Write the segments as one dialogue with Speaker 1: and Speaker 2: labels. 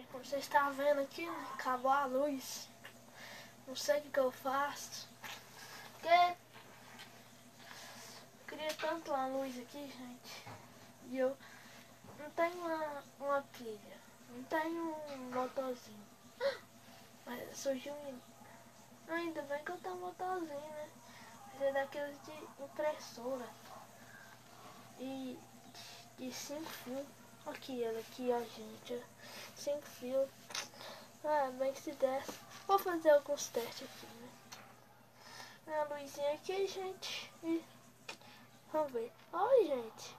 Speaker 1: Gente, como vocês estão vendo aqui, acabou a luz. Não sei o que eu faço. Porque eu queria tanto uma luz aqui, gente. E eu não tenho uma pilha. Não tenho um motorzinho. Mas surgiu ainda bem que eu tenho um motorzinho, né? Mas é daqueles de impressora. E de 5 fios. Aqui, ela aqui, ó, gente. 5 fios. Ah, bem que se desse. Vou fazer alguns testes aqui, né? A luzinha aqui, gente. E vamos ver. Olha, gente.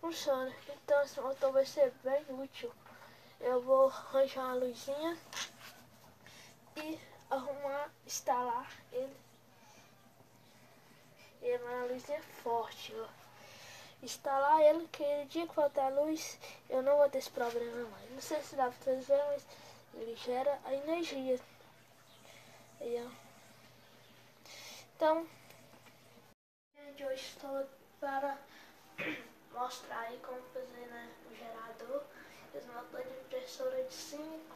Speaker 1: Funciona. Então esse motor vai ser bem útil. Eu vou arranjar uma luzinha e instalar ele. Ele é uma luzinha forte, ó. Instalar ele, que ele dia que faltar a luz, eu não vou ter esse problema mais. Não sei se dá pra vocês verem, mas ele gera a energia. Aí, ó. Então, gente, hoje estou para mostrar aí como fazer, né, o gerador. Esse motor de impressora de 5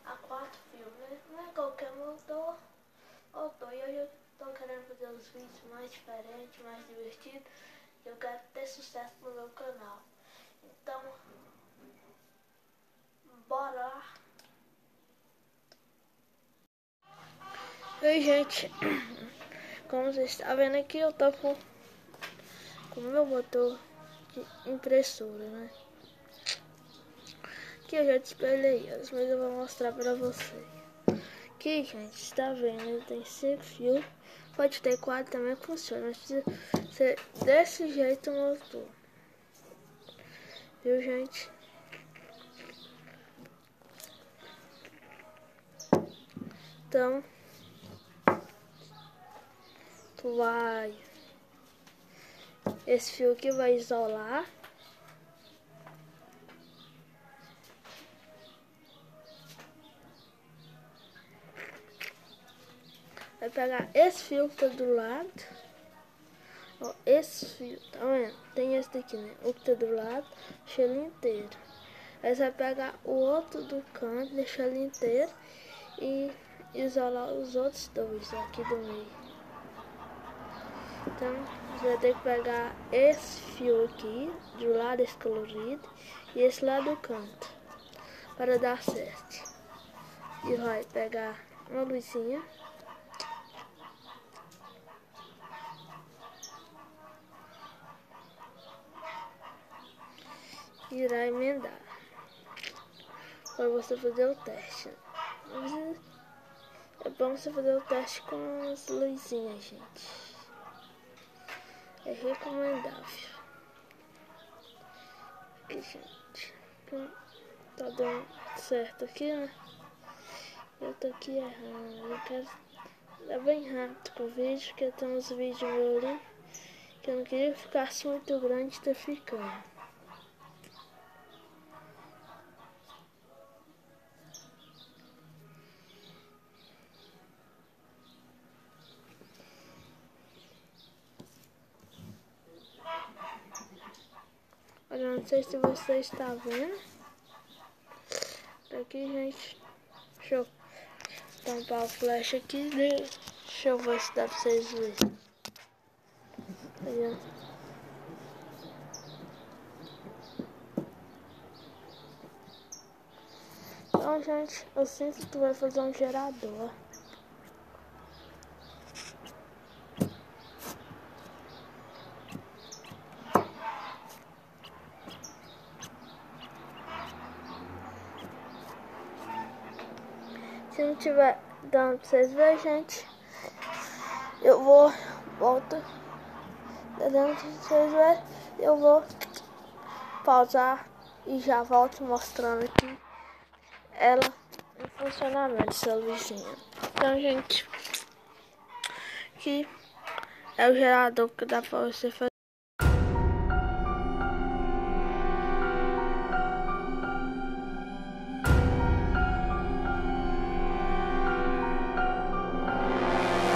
Speaker 1: a 4 fios, né? Não é qualquer motor. E hoje eu estou querendo fazer os vídeos mais diferentes, mais divertidos. Eu quero ter sucesso no meu canal. Então, bora lá. Oi, gente. Como vocês estão vendo aqui, eu tô com o meu motor de impressora, né? Aqui eu já espelhei elas, mas eu vou mostrar pra vocês. Aqui, gente, está vendo? Ele tem 5 fios. Pode ter 4 também, funciona. Mas precisa ser desse jeito o motor. Viu, gente? Então, esse fio aqui vai isolar. Vai pegar esse fio que tá do lado. Ó, esse fio, tá vendo? Tem esse daqui, né? O que tá do lado, deixa ele inteiro. Aí você vai pegar o outro do canto, deixar ele inteiro e isolar os outros dois aqui do meio. Então, você vai ter que pegar esse fio aqui, do lado esse colorido, e esse lá do canto, para dar certo. E vai pegar uma luzinha. E irá emendar. Para você fazer o teste. É bom você fazer o teste com as luzinhas, gente. É recomendável. Aqui, gente. Tá dando certo aqui, né? Eu tô aqui errando. Eu quero dar bem rápido com o vídeo, porque tem uns vídeos meus ali que eu não queria que ficasse muito grande, tá ficando. Olha, não sei se você está vendo. Aqui, gente. Deixa eu tampar o flash aqui. Deixa eu ver se dá pra vocês verem. Aí, ó. Então, gente, eu sinto que tu vai fazer um gerador. Se não tiver dando pra vocês verem, gente, eu vou voltar. Dando pra vocês verem, eu vou pausar e já volto mostrando aqui ela em funcionamento, essa luzinha. Então, gente, aqui é o gerador que dá pra você fazer.